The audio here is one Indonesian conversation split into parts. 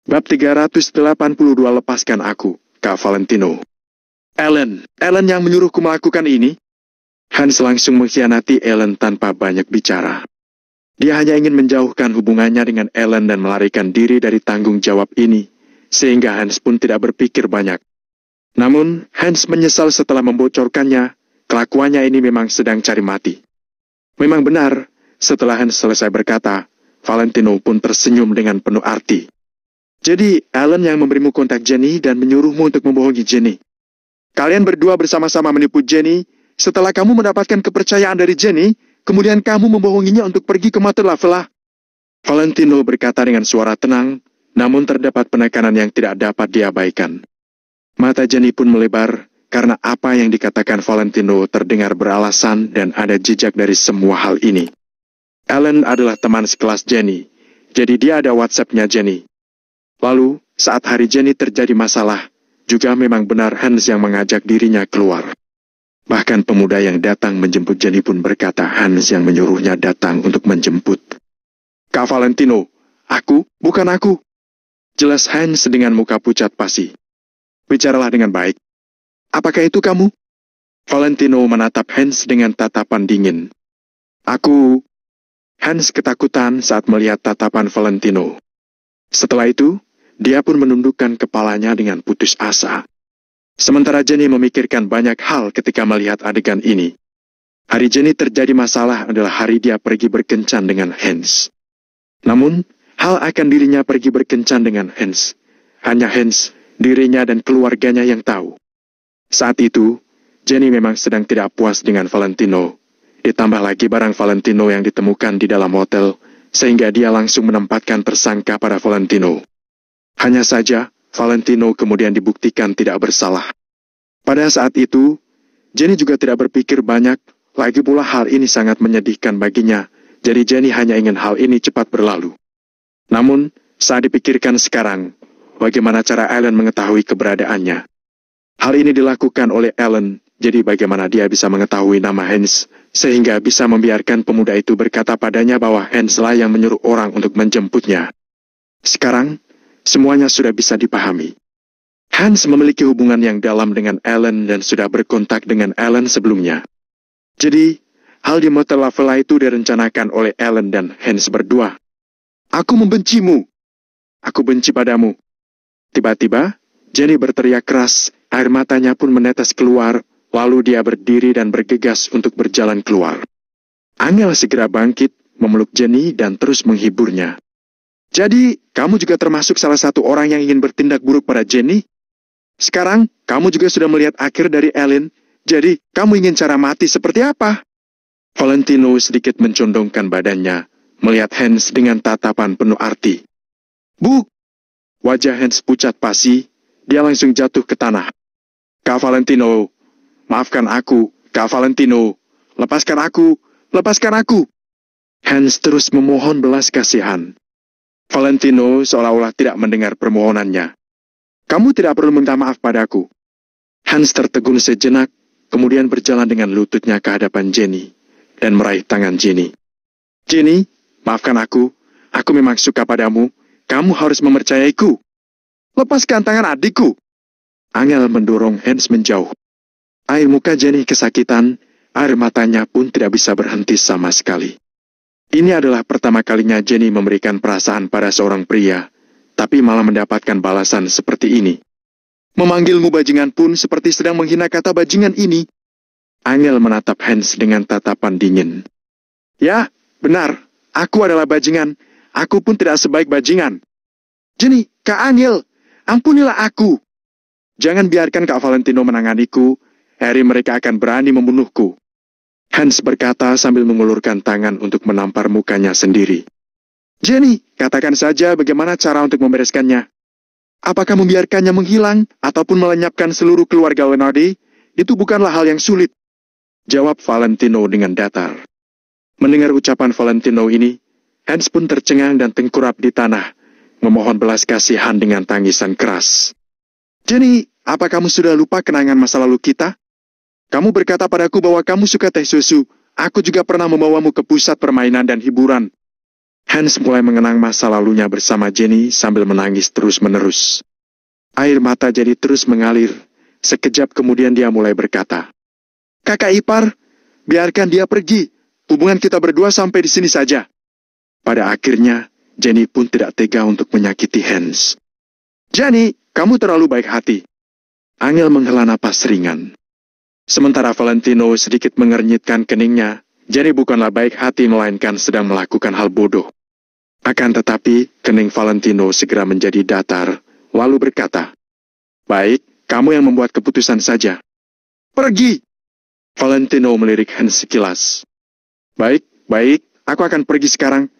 Bab 382 lepaskan aku, Kak Valentino. Ellen yang menyuruhku melakukan ini? Hans langsung mengkhianati Ellen tanpa banyak bicara. Dia hanya ingin menjauhkan hubungannya dengan Ellen dan melarikan diri dari tanggung jawab ini, sehingga Hans pun tidak berpikir banyak. Namun, Hans menyesal setelah membocorkannya, kelakuannya ini memang sedang cari mati. Memang benar, setelah Hans selesai berkata, Valentino pun tersenyum dengan penuh arti. Jadi, Ellen yang memberimu kontak Jenny dan menyuruhmu untuk membohongi Jenny. Kalian berdua bersama-sama menipu Jenny. Setelah kamu mendapatkan kepercayaan dari Jenny, kemudian kamu membohonginya untuk pergi ke Mata Lavela. Valentino berkata dengan suara tenang, namun terdapat penekanan yang tidak dapat diabaikan. Mata Jenny pun melebar, karena apa yang dikatakan Valentino terdengar beralasan dan ada jejak dari semua hal ini. Ellen adalah teman sekelas Jenny, jadi dia ada WhatsApp-nya Jenny. Lalu, saat hari Jenny terjadi masalah, juga memang benar Hans yang mengajak dirinya keluar. Bahkan pemuda yang datang menjemput Jenny pun berkata Hans yang menyuruhnya datang untuk menjemput. Kak Valentino, bukan aku. Jelas Hans dengan muka pucat pasi. Bicaralah dengan baik. Apakah itu kamu? Valentino menatap Hans dengan tatapan dingin. Hans ketakutan saat melihat tatapan Valentino. Setelah itu, dia pun menundukkan kepalanya dengan putus asa. Sementara Jenny memikirkan banyak hal ketika melihat adegan ini. Hari Jenny terjadi masalah adalah hari dia pergi berkencan dengan Hans. Namun, hal akan dirinya pergi berkencan dengan Hans. Hanya Hans, dirinya dan keluarganya yang tahu. Saat itu, Jenny memang sedang tidak puas dengan Valentino. Ditambah lagi barang Valentino yang ditemukan di dalam hotel, sehingga dia langsung menempatkan tersangka pada Valentino. Hanya saja, Valentino kemudian dibuktikan tidak bersalah. Pada saat itu, Jenny juga tidak berpikir banyak, lagi pula hal ini sangat menyedihkan baginya, jadi Jenny hanya ingin hal ini cepat berlalu. Namun, saat dipikirkan sekarang, bagaimana cara Ellen mengetahui keberadaannya? Hal ini dilakukan oleh Ellen, jadi bagaimana dia bisa mengetahui nama Hans, sehingga bisa membiarkan pemuda itu berkata padanya bahwa Hans lah yang menyuruh orang untuk menjemputnya. Sekarang, semuanya sudah bisa dipahami. Hans memiliki hubungan yang dalam dengan Ellen dan sudah berkontak dengan Ellen sebelumnya. Jadi, hal di Mata Lavela itu direncanakan oleh Ellen dan Hans berdua. Aku membencimu. Aku benci padamu. Tiba-tiba, Jenny berteriak keras, air matanya pun menetes keluar, lalu dia berdiri dan bergegas untuk berjalan keluar. Angel segera bangkit, memeluk Jenny dan terus menghiburnya. Jadi, kamu juga termasuk salah satu orang yang ingin bertindak buruk pada Jenny? Sekarang, kamu juga sudah melihat akhir dari Ellen, jadi kamu ingin cara mati seperti apa? Valentino sedikit mencondongkan badannya, melihat Hans dengan tatapan penuh arti. Bu! Wajah Hans pucat pasi, dia langsung jatuh ke tanah. Kak Valentino, maafkan aku, Kak Valentino, lepaskan aku, lepaskan aku. Hans terus memohon belas kasihan. Valentino seolah-olah tidak mendengar permohonannya. Kamu tidak perlu minta maaf padaku. Hans tertegun sejenak, kemudian berjalan dengan lututnya ke hadapan Jenny, dan meraih tangan Jenny. Jenny, maafkan aku memang suka padamu, kamu harus mempercayaiku. Lepaskan tangan adikku. Angel mendorong Hans menjauh. Air muka Jenny kesakitan, air matanya pun tidak bisa berhenti sama sekali. Ini adalah pertama kalinya Jenny memberikan perasaan pada seorang pria, tapi malah mendapatkan balasan seperti ini. Memanggilmu bajingan pun seperti sedang menghina kata bajingan ini. Angel menatap Hans dengan tatapan dingin. Ya, benar, aku adalah bajingan. Aku pun tidak sebaik bajingan. Jenny, Kak Angel, ampunilah aku. Jangan biarkan Kak Valentino menanganiku, hari mereka akan berani membunuhku. Hans berkata sambil mengulurkan tangan untuk menampar mukanya sendiri. Jenny, katakan saja bagaimana cara untuk membereskannya. Apakah membiarkannya menghilang ataupun melenyapkan seluruh keluarga Leonardi? Itu bukanlah hal yang sulit. Jawab Valentino dengan datar. Mendengar ucapan Valentino ini, Hans pun tercengang dan tengkurap di tanah, memohon belas kasihan dengan tangisan keras. Jenny, apa kamu sudah lupa kenangan masa lalu kita? Kamu berkata padaku bahwa kamu suka teh susu. Aku juga pernah membawamu ke pusat permainan dan hiburan. Hans mulai mengenang masa lalunya bersama Jenny sambil menangis terus-menerus. Air mata Jenny terus mengalir. Sekejap kemudian dia mulai berkata, "Kakak ipar, biarkan dia pergi. Hubungan kita berdua sampai di sini saja." Pada akhirnya, Jenny pun tidak tega untuk menyakiti Hans. "Jenny, kamu terlalu baik hati." Angel menghela napas ringan. Sementara Valentino sedikit mengernyitkan keningnya, Jenny bukanlah baik hati melainkan sedang melakukan hal bodoh. Akan tetapi, kening Valentino segera menjadi datar, lalu berkata, "Baik, kamu yang membuat keputusan saja. Pergi!" Valentino melirik Hans sekilas. Baik, aku akan pergi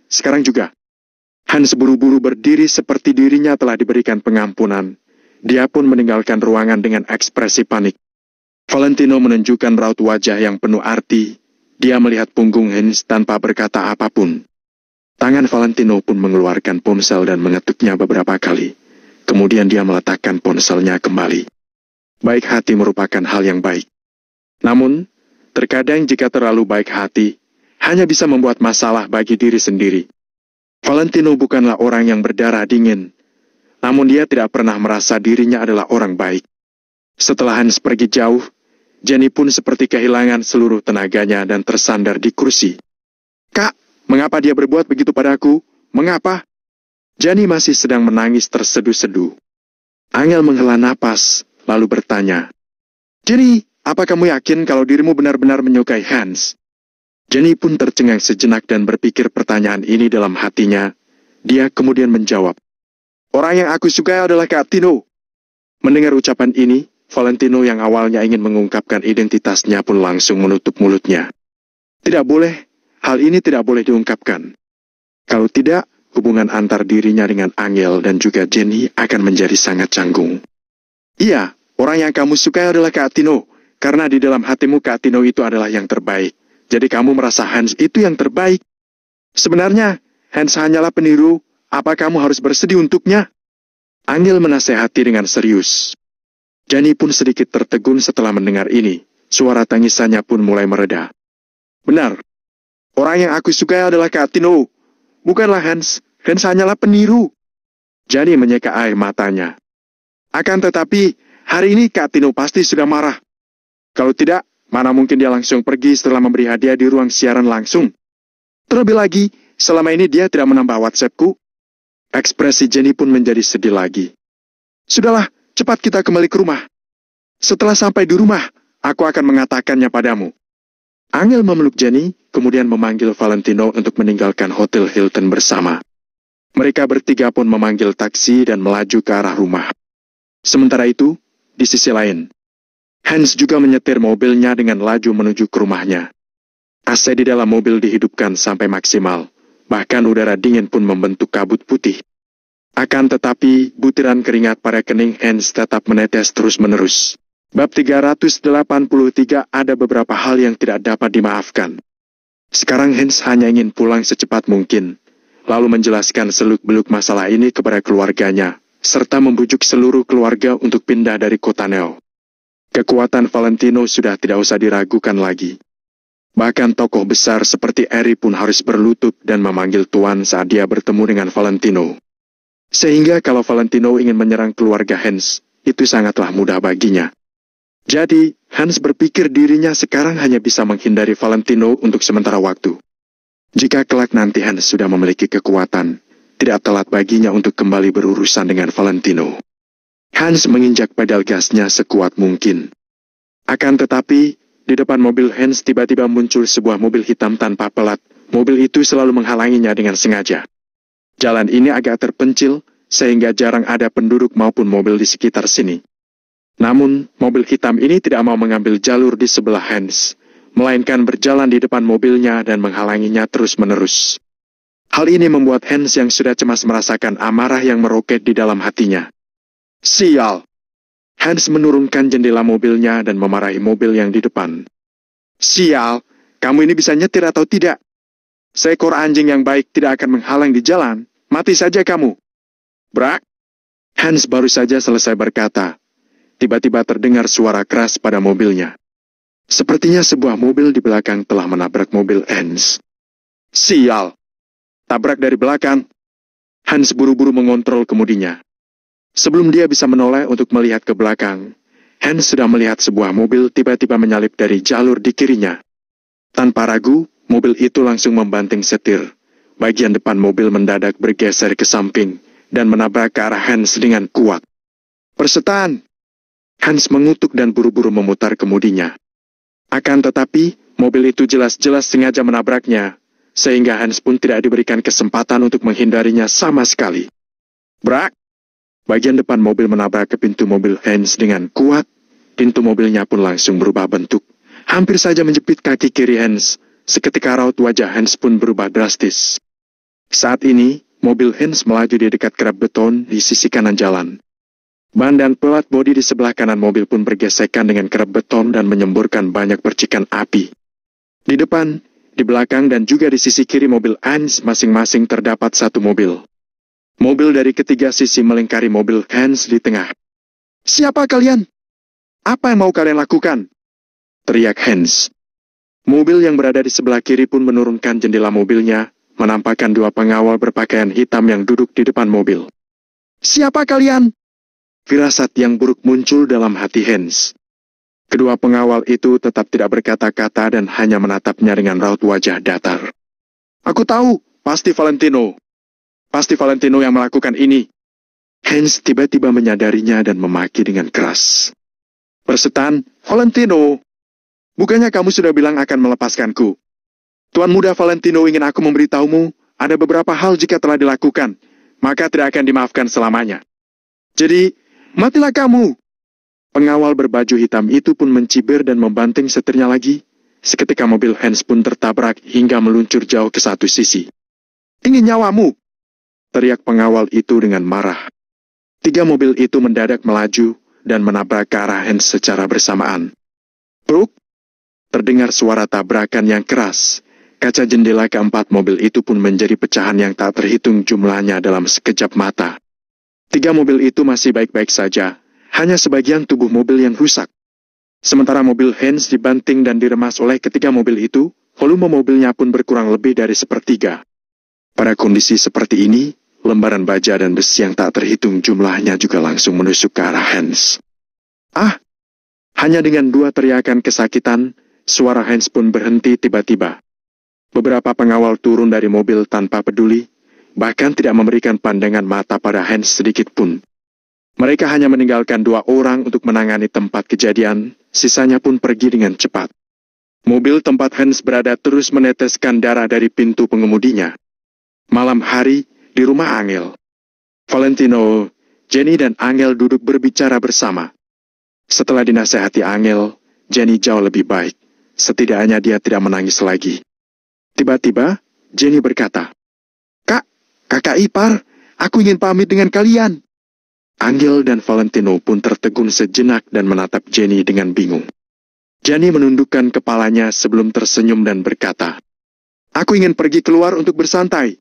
sekarang juga." Hans buru-buru berdiri seperti dirinya telah diberikan pengampunan. Dia pun meninggalkan ruangan dengan ekspresi panik. Valentino menunjukkan raut wajah yang penuh arti. Dia melihat punggung Hans tanpa berkata apapun. Tangan Valentino pun mengeluarkan ponsel dan mengetuknya beberapa kali. Kemudian dia meletakkan ponselnya kembali. Baik hati merupakan hal yang baik. Namun, terkadang jika terlalu baik hati, hanya bisa membuat masalah bagi diri sendiri. Valentino bukanlah orang yang berdarah dingin, namun dia tidak pernah merasa dirinya adalah orang baik. Setelah Hans pergi jauh, Jenny pun seperti kehilangan seluruh tenaganya dan tersandar di kursi. "Kak, mengapa dia berbuat begitu padaku? Mengapa?" Jenny masih sedang menangis terseduh-seduh. Angel menghela napas, lalu bertanya, "Jenny, apa kamu yakin kalau dirimu benar-benar menyukai Hans?" Jenny pun tercengang sejenak dan berpikir pertanyaan ini dalam hatinya. Dia kemudian menjawab, "Orang yang aku sukai adalah Kak Tino." Mendengar ucapan ini, Valentino yang awalnya ingin mengungkapkan identitasnya pun langsung menutup mulutnya. Tidak boleh, hal ini tidak boleh diungkapkan. Kalau tidak, hubungan antar dirinya dengan Angel dan juga Jenny akan menjadi sangat canggung. "Iya, orang yang kamu sukai adalah Kak Tino, karena di dalam hatimu Kak Tino itu adalah yang terbaik. Jadi kamu merasa Hans itu yang terbaik. Sebenarnya, Hans hanyalah peniru, apa kamu harus bersedih untuknya?" Angel menasehati dengan serius. Jenny pun sedikit tertegun setelah mendengar ini. Suara tangisannya pun mulai mereda. "Benar, orang yang aku sukai adalah Kak Tino, bukanlah Hans. Hans hanyalah peniru." Jenny menyeka air matanya. "Akan tetapi, hari ini Kak Tino pasti sudah marah. Kalau tidak, mana mungkin dia langsung pergi setelah memberi hadiah di ruang siaran langsung. Terlebih lagi, selama ini dia tidak menambah WhatsAppku." Ekspresi Jenny pun menjadi sedih lagi. "Sudahlah, cepat kita kembali ke rumah. Setelah sampai di rumah, aku akan mengatakannya padamu." Angel memeluk Jenny, kemudian memanggil Valentino untuk meninggalkan Hotel Hilton bersama. Mereka bertiga pun memanggil taksi dan melaju ke arah rumah. Sementara itu, di sisi lain, Hans juga menyetir mobilnya dengan laju menuju ke rumahnya. AC di dalam mobil dihidupkan sampai maksimal, bahkan udara dingin pun membentuk kabut putih. Akan tetapi, butiran keringat pada kening Hans tetap menetes terus-menerus. Bab 383 ada beberapa hal yang tidak dapat dimaafkan. Sekarang Hans hanya ingin pulang secepat mungkin, lalu menjelaskan seluk-beluk masalah ini kepada keluarganya, serta membujuk seluruh keluarga untuk pindah dari kota Neo. Kekuatan Valentino sudah tidak usah diragukan lagi. Bahkan tokoh besar seperti Eri pun harus berlutut dan memanggil Tuan saat dia bertemu dengan Valentino. Sehingga kalau Valentino ingin menyerang keluarga Hans, itu sangatlah mudah baginya. Jadi, Hans berpikir dirinya sekarang hanya bisa menghindari Valentino untuk sementara waktu. Jika kelak nanti Hans sudah memiliki kekuatan, tidak telat baginya untuk kembali berurusan dengan Valentino. Hans menginjak pedal gasnya sekuat mungkin. Akan tetapi, di depan mobil Hans tiba-tiba muncul sebuah mobil hitam tanpa pelat. Mobil itu selalu menghalanginya dengan sengaja. Jalan ini agak terpencil, sehingga jarang ada penduduk maupun mobil di sekitar sini. Namun, mobil hitam ini tidak mau mengambil jalur di sebelah Hans, melainkan berjalan di depan mobilnya dan menghalanginya terus-menerus. Hal ini membuat Hans yang sudah cemas merasakan amarah yang meroket di dalam hatinya. "Sial!" Hans menurunkan jendela mobilnya dan memarahi mobil yang di depan. "Sial, kamu ini bisa nyetir atau tidak? Seekor anjing yang baik tidak akan menghalang di jalan, mati saja kamu." "Brak!" Hans baru saja selesai berkata. Tiba-tiba terdengar suara keras pada mobilnya. Sepertinya sebuah mobil di belakang telah menabrak mobil Hans. "Sial!" Tabrak dari belakang. Hans buru-buru mengontrol kemudinya. Sebelum dia bisa menoleh untuk melihat ke belakang, Hans sudah melihat sebuah mobil tiba-tiba menyalip dari jalur di kirinya. Tanpa ragu, mobil itu langsung membanting setir. Bagian depan mobil mendadak bergeser ke samping dan menabrak ke arah Hans dengan kuat. "Persetan!" Hans mengutuk dan buru-buru memutar kemudinya. Akan tetapi, mobil itu jelas-jelas sengaja menabraknya, sehingga Hans pun tidak diberikan kesempatan untuk menghindarinya sama sekali. Brak! Bagian depan mobil menabrak ke pintu mobil Hans dengan kuat. Pintu mobilnya pun langsung berubah bentuk. Hampir saja menjepit kaki kiri Hans. Seketika raut wajah Hans pun berubah drastis. Saat ini, mobil Hans melaju di dekat kerap beton di sisi kanan jalan. Ban dan pelat bodi di sebelah kanan mobil pun bergesekan dengan kerap beton dan menyemburkan banyak percikan api. Di depan, di belakang dan juga di sisi kiri mobil Hans masing-masing terdapat satu mobil. Mobil dari ketiga sisi melingkari mobil Hans di tengah. "Siapa kalian? Apa yang mau kalian lakukan?" teriak Hans. Mobil yang berada di sebelah kiri pun menurunkan jendela mobilnya, menampakkan dua pengawal berpakaian hitam yang duduk di depan mobil. "Siapa kalian?" Firasat yang buruk muncul dalam hati Hans. Kedua pengawal itu tetap tidak berkata-kata dan hanya menatapnya dengan raut wajah datar. "Aku tahu, pasti Valentino. Pasti Valentino yang melakukan ini." Hans tiba-tiba menyadarinya dan memaki dengan keras. "Persetan, Valentino. Bukannya kamu sudah bilang akan melepaskanku? Tuan muda Valentino ingin aku memberitahumu, ada beberapa hal jika telah dilakukan, maka tidak akan dimaafkan selamanya. Jadi, matilah kamu." Pengawal berbaju hitam itu pun mencibir dan membanting setirnya lagi. Seketika mobil Hans pun tertabrak hingga meluncur jauh ke satu sisi. "Ingin nyawamu!" teriak pengawal itu dengan marah. Tiga mobil itu mendadak melaju dan menabrak ke arah Hans secara bersamaan. Bruk! Terdengar suara tabrakan yang keras. Kaca jendela keempat mobil itu pun menjadi pecahan yang tak terhitung jumlahnya dalam sekejap mata. Tiga mobil itu masih baik-baik saja. Hanya sebagian tubuh mobil yang rusak. Sementara mobil Hans dibanting dan diremas oleh ketiga mobil itu, volume mobilnya pun berkurang lebih dari sepertiga. Pada kondisi seperti ini, lembaran baja dan besi yang tak terhitung jumlahnya juga langsung menusuk ke arah Hans. "Ah!" Hanya dengan dua teriakan kesakitan, suara Hans pun berhenti tiba-tiba. Beberapa pengawal turun dari mobil tanpa peduli, bahkan tidak memberikan pandangan mata pada Hans sedikit pun. Mereka hanya meninggalkan dua orang untuk menangani tempat kejadian, sisanya pun pergi dengan cepat. Mobil tempat Hans berada terus meneteskan darah dari pintu pengemudinya. Malam hari, di rumah Angel. Valentino, Jenny dan Angel duduk berbicara bersama. Setelah dinasehati Angel, Jenny jauh lebih baik. Setidaknya dia tidak menangis lagi. Tiba-tiba, Jenny berkata, Kakak ipar, aku ingin pamit dengan kalian." Angel dan Valentino pun tertegun sejenak dan menatap Jenny dengan bingung. Jenny menundukkan kepalanya sebelum tersenyum dan berkata, "Aku ingin pergi keluar untuk bersantai.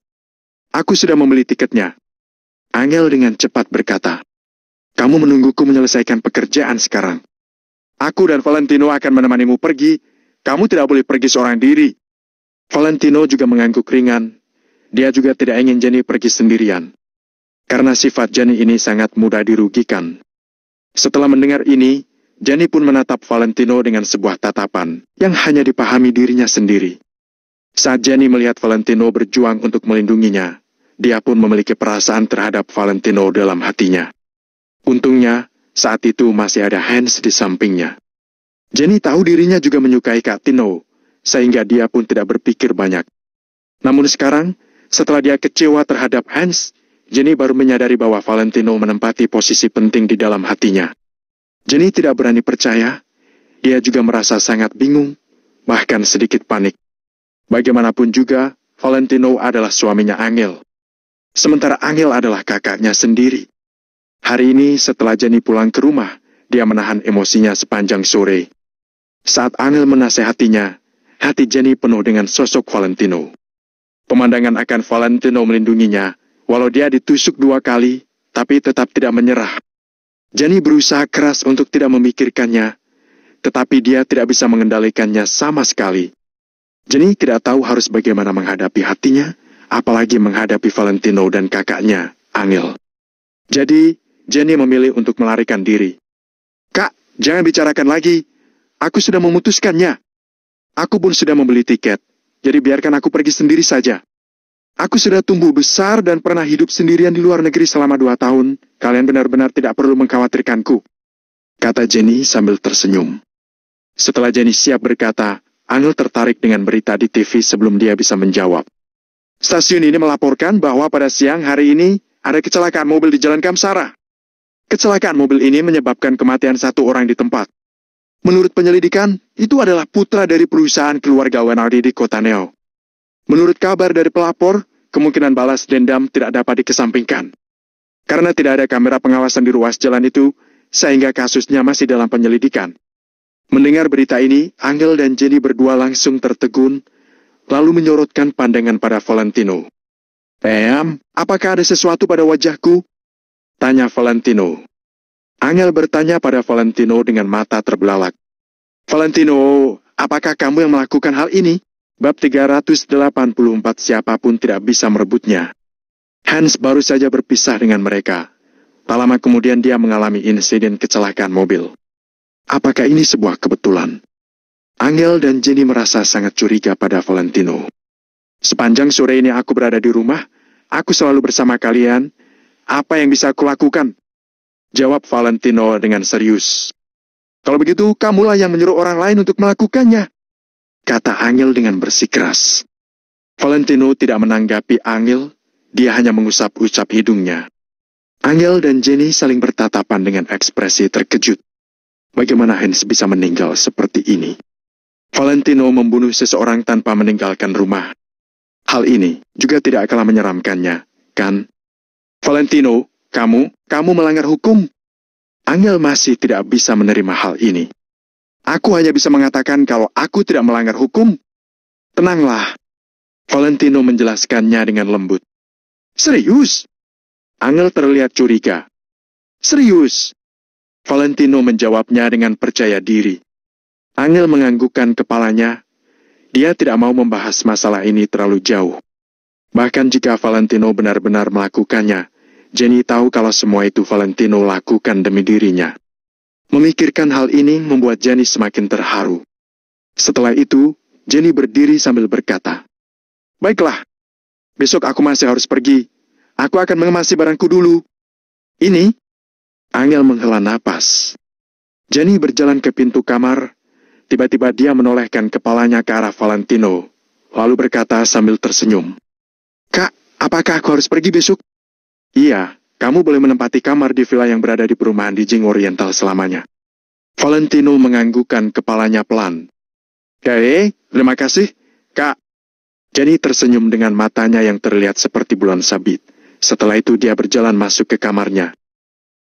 Aku sudah membeli tiketnya." Angel dengan cepat berkata, "Kamu menungguku menyelesaikan pekerjaan sekarang. Aku dan Valentino akan menemanimu pergi. Kamu tidak boleh pergi seorang diri." Valentino juga mengangguk ringan. Dia juga tidak ingin Jenny pergi sendirian. Karena sifat Jenny ini sangat mudah dirugikan. Setelah mendengar ini, Jenny pun menatap Valentino dengan sebuah tatapan yang hanya dipahami dirinya sendiri. Saat Jenny melihat Valentino berjuang untuk melindunginya, dia pun memiliki perasaan terhadap Valentino dalam hatinya. Untungnya, saat itu masih ada Hans di sampingnya. Jenny tahu dirinya juga menyukai Kak Tino, sehingga dia pun tidak berpikir banyak. Namun sekarang, setelah dia kecewa terhadap Hans, Jenny baru menyadari bahwa Valentino menempati posisi penting di dalam hatinya. Jenny tidak berani percaya, dia juga merasa sangat bingung, bahkan sedikit panik. Bagaimanapun juga, Valentino adalah suaminya Angel. Sementara Angel adalah kakaknya sendiri. Hari ini setelah Jenny pulang ke rumah, dia menahan emosinya sepanjang sore. Saat Angel menasehatinya, hati Jenny penuh dengan sosok Valentino. Pemandangan akan Valentino melindunginya, walau dia ditusuk 2 kali, tapi tetap tidak menyerah. Jenny berusaha keras untuk tidak memikirkannya, tetapi dia tidak bisa mengendalikannya sama sekali. Jenny tidak tahu harus bagaimana menghadapi hatinya, apalagi menghadapi Valentino dan kakaknya, Angel. Jadi, Jenny memilih untuk melarikan diri. Kak, jangan bicarakan lagi. Aku sudah memutuskannya. Aku pun sudah membeli tiket, jadi biarkan aku pergi sendiri saja. Aku sudah tumbuh besar dan pernah hidup sendirian di luar negeri selama 2 tahun. Kalian benar-benar tidak perlu mengkhawatirkanku, kata Jenny sambil tersenyum. Setelah Jenny siap berkata, Angel tertarik dengan berita di TV sebelum dia bisa menjawab. Stasiun ini melaporkan bahwa pada siang hari ini ada kecelakaan mobil di Jalan Kamsara. Kecelakaan mobil ini menyebabkan kematian 1 orang di tempat. Menurut penyelidikan, itu adalah putra dari perusahaan keluarga Wenardi di Kota Neo. Menurut kabar dari pelapor, kemungkinan balas dendam tidak dapat dikesampingkan. Karena tidak ada kamera pengawasan di ruas jalan itu, sehingga kasusnya masih dalam penyelidikan. Mendengar berita ini, Angel dan Jenny berdua langsung tertegun, lalu menyorotkan pandangan pada Valentino. Apakah ada sesuatu pada wajahku? Tanya Valentino. Angel bertanya pada Valentino dengan mata terbelalak. Valentino, apakah kamu yang melakukan hal ini? Bab 384 siapapun tidak bisa merebutnya. Hans baru saja berpisah dengan mereka. Tak lama kemudian dia mengalami insiden kecelakaan mobil. Apakah ini sebuah kebetulan? Angel dan Jenny merasa sangat curiga pada Valentino. Sepanjang sore ini aku berada di rumah, aku selalu bersama kalian. Apa yang bisa aku lakukan? Jawab Valentino dengan serius. Kalau begitu, kamulah yang menyuruh orang lain untuk melakukannya, kata Angel dengan bersikeras. Valentino tidak menanggapi Angel, dia hanya mengusap-usap hidungnya. Angel dan Jenny saling bertatapan dengan ekspresi terkejut. Bagaimana Hans bisa meninggal seperti ini? Valentino membunuh seseorang tanpa meninggalkan rumah. Hal ini juga tidak kalah menyeramkannya, kan? Valentino, kamu melanggar hukum. Angel masih tidak bisa menerima hal ini. Aku hanya bisa mengatakan kalau aku tidak melanggar hukum. Tenanglah. Valentino menjelaskannya dengan lembut. Serius? Angel terlihat curiga. Serius? Valentino menjawabnya dengan percaya diri. Angel menganggukkan kepalanya. Dia tidak mau membahas masalah ini terlalu jauh. Bahkan jika Valentino benar-benar melakukannya, Jenny tahu kalau semua itu Valentino lakukan demi dirinya. Memikirkan hal ini membuat Jenny semakin terharu. Setelah itu, Jenny berdiri sambil berkata, Baiklah, besok aku masih harus pergi. Aku akan mengemasi barangku dulu. Ini? Angel menghela napas. Jenny berjalan ke pintu kamar. Tiba-tiba dia menolehkan kepalanya ke arah Valentino, lalu berkata sambil tersenyum. Kak, apakah aku harus pergi besok? Iya, kamu boleh menempati kamar di villa yang berada di perumahan di Jing Oriental selamanya. Valentino menganggukkan kepalanya pelan. Terima kasih, Kak. Jenny tersenyum dengan matanya yang terlihat seperti bulan sabit. Setelah itu dia berjalan masuk ke kamarnya.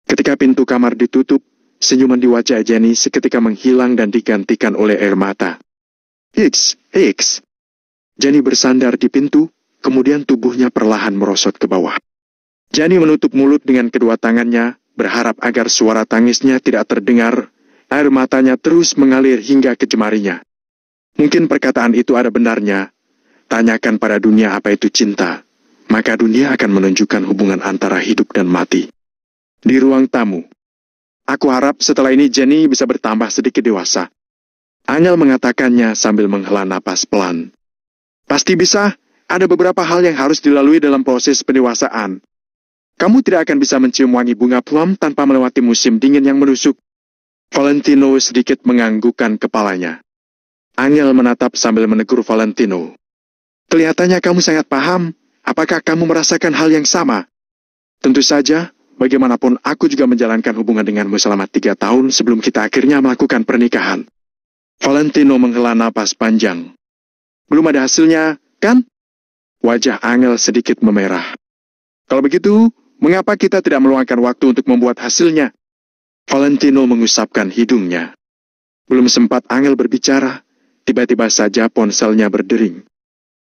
Ketika pintu kamar ditutup, senyuman di wajah Jenny seketika menghilang dan digantikan oleh air mata. Hicks. Jenny bersandar di pintu, kemudian tubuhnya perlahan merosot ke bawah. Jenny menutup mulut dengan kedua tangannya, berharap agar suara tangisnya tidak terdengar. Air matanya terus mengalir hingga ke jemarinya. Mungkin perkataan itu ada benarnya. Tanyakan pada dunia apa itu cinta, maka dunia akan menunjukkan hubungan antara hidup dan mati. Di ruang tamu. Aku harap setelah ini Jenny bisa bertambah sedikit dewasa. Angel mengatakannya sambil menghela napas pelan. Pasti bisa, ada beberapa hal yang harus dilalui dalam proses pendewasaan. Kamu tidak akan bisa mencium wangi bunga plum tanpa melewati musim dingin yang menusuk. Valentino sedikit menganggukkan kepalanya. Angel menatap sambil menegur Valentino. Kelihatannya kamu sangat paham. Apakah kamu merasakan hal yang sama? Tentu saja. Bagaimanapun aku juga menjalankan hubungan denganmu selama 3 tahun sebelum kita akhirnya melakukan pernikahan. Valentino menghela napas panjang. Belum ada hasilnya, kan? Wajah Angel sedikit memerah. Kalau begitu, mengapa kita tidak meluangkan waktu untuk membuat hasilnya? Valentino mengusapkan hidungnya. Belum sempat Angel berbicara, tiba-tiba saja ponselnya berdering.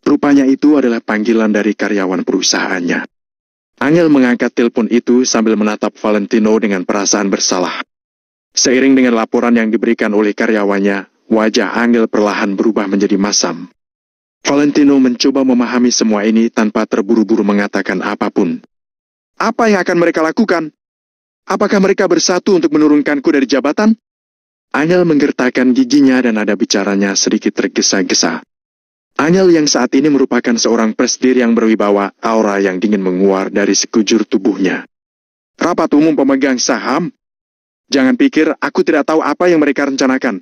Rupanya itu adalah panggilan dari karyawan perusahaannya. Angel mengangkat telepon itu sambil menatap Valentino dengan perasaan bersalah. Seiring dengan laporan yang diberikan oleh karyawannya, wajah Angel perlahan berubah menjadi masam. Valentino mencoba memahami semua ini tanpa terburu-buru mengatakan apapun. Apa yang akan mereka lakukan? Apakah mereka bersatu untuk menurunkanku dari jabatan? Angel menggertakkan giginya dan nada bicaranya sedikit tergesa-gesa. Angel yang saat ini merupakan seorang presidir yang berwibawa, aura yang dingin menguar dari sekujur tubuhnya. Rapat umum pemegang saham? Jangan pikir aku tidak tahu apa yang mereka rencanakan.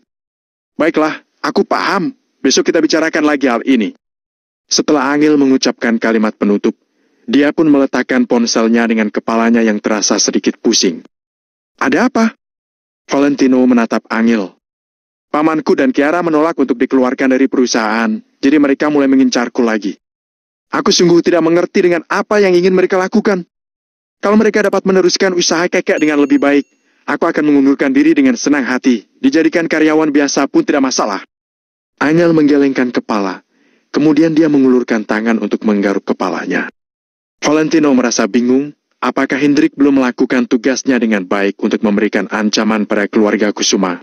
Baiklah, aku paham. Besok kita bicarakan lagi hal ini. Setelah Angel mengucapkan kalimat penutup, dia pun meletakkan ponselnya dengan kepalanya yang terasa sedikit pusing. Ada apa? Valentino menatap Angel. Pamanku dan Kiara menolak untuk dikeluarkan dari perusahaan, jadi mereka mulai mengincarku lagi. Aku sungguh tidak mengerti dengan apa yang ingin mereka lakukan. Kalau mereka dapat meneruskan usaha kekek dengan lebih baik, aku akan mengundurkan diri dengan senang hati. Dijadikan karyawan biasa pun tidak masalah. Angel menggelengkan kepala, kemudian dia mengulurkan tangan untuk menggaruk kepalanya. Valentino merasa bingung, apakah Hendrik belum melakukan tugasnya dengan baik untuk memberikan ancaman pada keluarga Kusuma.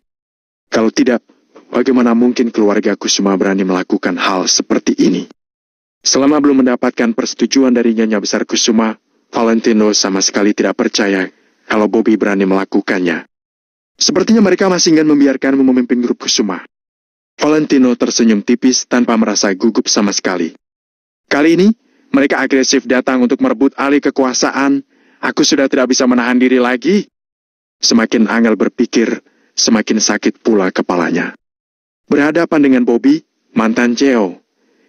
Kalau tidak, bagaimana mungkin keluarga Kusuma berani melakukan hal seperti ini? Selama belum mendapatkan persetujuan dari Nyonya Besar Kusuma, Valentino sama sekali tidak percaya kalau Bobby berani melakukannya. Sepertinya mereka masih enggan membiarkanmu memimpin grup Kusuma. Valentino tersenyum tipis tanpa merasa gugup sama sekali. Kali ini, mereka agresif datang untuk merebut alih kekuasaan. Aku sudah tidak bisa menahan diri lagi. Semakin Angel berpikir, semakin sakit pula kepalanya. Berhadapan dengan Bobby, mantan CEO,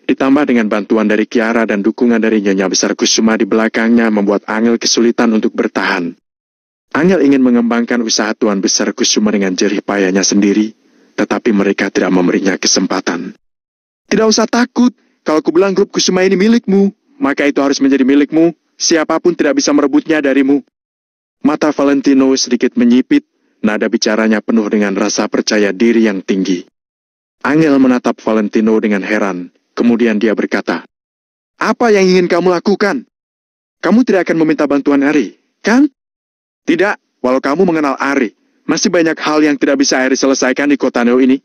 ditambah dengan bantuan dari Kiara dan dukungan dari Nyonya Besar Kusuma di belakangnya membuat Angel kesulitan untuk bertahan. Angel ingin mengembangkan usaha Tuan Besar Kusuma dengan jerih payahnya sendiri, tetapi mereka tidak memberinya kesempatan. Tidak usah takut, kalau kubilang grup Kusuma ini milikmu, maka itu harus menjadi milikmu, siapapun tidak bisa merebutnya darimu. Mata Valentino sedikit menyipit, nada bicaranya penuh dengan rasa percaya diri yang tinggi. Angel menatap Valentino dengan heran, kemudian dia berkata, "Apa yang ingin kamu lakukan? Kamu tidak akan meminta bantuan Ari, kan?" "Tidak, walau kamu mengenal Ari, masih banyak hal yang tidak bisa Ari selesaikan di kota Neo ini.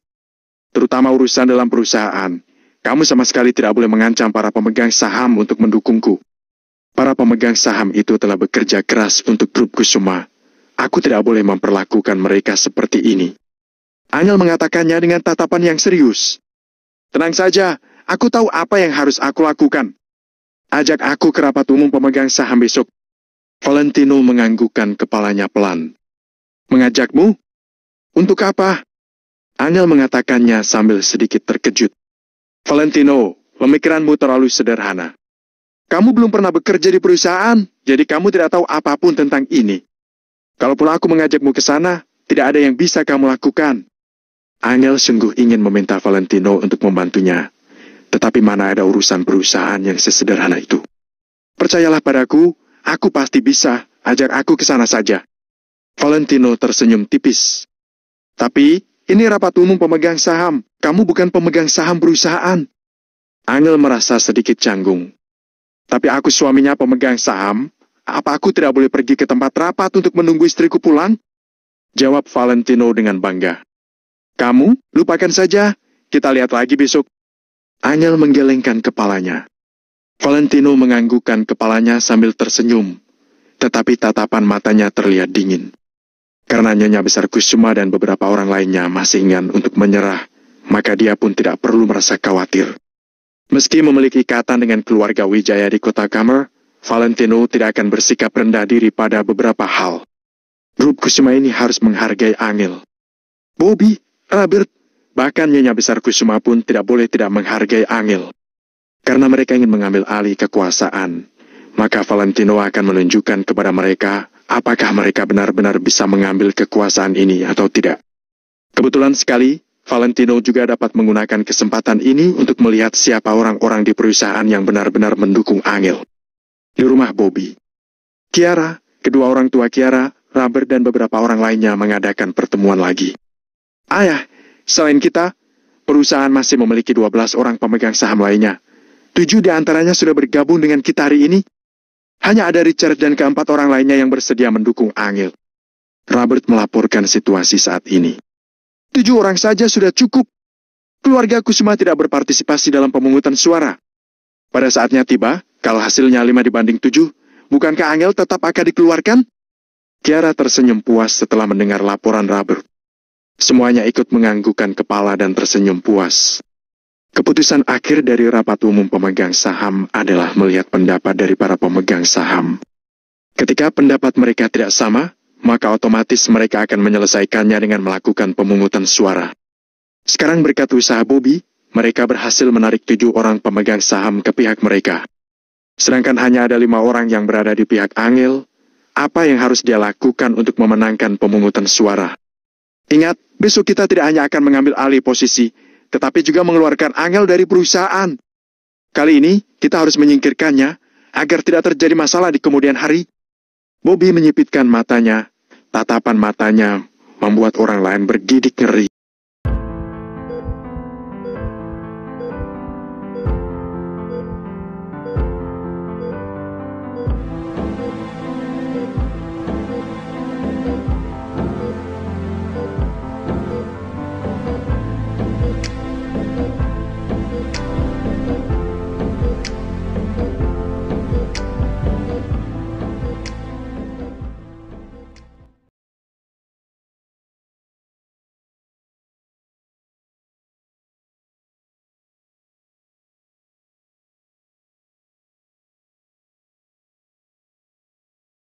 Terutama urusan dalam perusahaan. Kamu sama sekali tidak boleh mengancam para pemegang saham untuk mendukungku. Para pemegang saham itu telah bekerja keras untuk grup Kusuma. Aku tidak boleh memperlakukan mereka seperti ini." Angel mengatakannya dengan tatapan yang serius. "Tenang saja, aku tahu apa yang harus aku lakukan. Ajak aku ke rapat umum pemegang saham besok." Valentino menganggukkan kepalanya pelan. "Mengajakmu? Untuk apa?" Angel mengatakannya sambil sedikit terkejut. "Valentino, pemikiranmu terlalu sederhana. Kamu belum pernah bekerja di perusahaan, jadi kamu tidak tahu apapun tentang ini. Kalaupun aku mengajakmu ke sana, tidak ada yang bisa kamu lakukan." Angel sungguh ingin meminta Valentino untuk membantunya, tetapi mana ada urusan perusahaan yang sesederhana itu. "Percayalah padaku, aku pasti bisa, ajak aku ke sana saja." Valentino tersenyum tipis. "Tapi, ini rapat umum pemegang saham, kamu bukan pemegang saham perusahaan." Angel merasa sedikit canggung. "Tapi aku suaminya pemegang saham, apa aku tidak boleh pergi ke tempat rapat untuk menunggu istriku pulang?" Jawab Valentino dengan bangga. "Kamu, lupakan saja, kita lihat lagi besok." Angel menggelengkan kepalanya. Valentino menganggukkan kepalanya sambil tersenyum, tetapi tatapan matanya terlihat dingin. Karena Nyonya Besar Kusuma dan beberapa orang lainnya masih enggan untuk menyerah, maka dia pun tidak perlu merasa khawatir. Meski memiliki ikatan dengan keluarga Wijaya di kota Kamer, Valentino tidak akan bersikap rendah diri pada beberapa hal. Grup Kusuma ini harus menghargai Angel. Bobby, Robert, bahkan Nyonya Besar Kusuma pun tidak boleh tidak menghargai Angel. Karena mereka ingin mengambil alih kekuasaan, maka Valentino akan menunjukkan kepada mereka apakah mereka benar-benar bisa mengambil kekuasaan ini atau tidak. Kebetulan sekali, Valentino juga dapat menggunakan kesempatan ini untuk melihat siapa orang-orang di perusahaan yang benar-benar mendukung Angel. Di rumah Bobby, Kiara, kedua orang tua Kiara, Robert dan beberapa orang lainnya mengadakan pertemuan lagi. "Ayah, selain kita, perusahaan masih memiliki 12 orang pemegang saham lainnya. 7 di antaranya sudah bergabung dengan kita hari ini. Hanya ada Richard dan keempat orang lainnya yang bersedia mendukung Angel." Robert melaporkan situasi saat ini. 7 orang saja sudah cukup. keluarga Kusuma tidak berpartisipasi dalam pemungutan suara. Pada saatnya tiba, kalau hasilnya 5-7, bukankah Angel tetap akan dikeluarkan? Kiara tersenyum puas setelah mendengar laporan Robert. Semuanya ikut menganggukkan kepala dan tersenyum puas. Keputusan akhir dari rapat umum pemegang saham adalah melihat pendapat dari para pemegang saham. Ketika pendapat mereka tidak sama, maka otomatis mereka akan menyelesaikannya dengan melakukan pemungutan suara. Sekarang berkat usaha Bobby, mereka berhasil menarik 7 orang pemegang saham ke pihak mereka. Sedangkan hanya ada 5 orang yang berada di pihak Angel. Apa yang harus dia lakukan untuk memenangkan pemungutan suara? Ingat, besok kita tidak hanya akan mengambil alih posisi, tetapi juga mengeluarkan Angel dari perusahaan. Kali ini, kita harus menyingkirkannya, agar tidak terjadi masalah di kemudian hari. Bobby menyipitkan matanya, tatapan matanya membuat orang lain bergidik ngeri.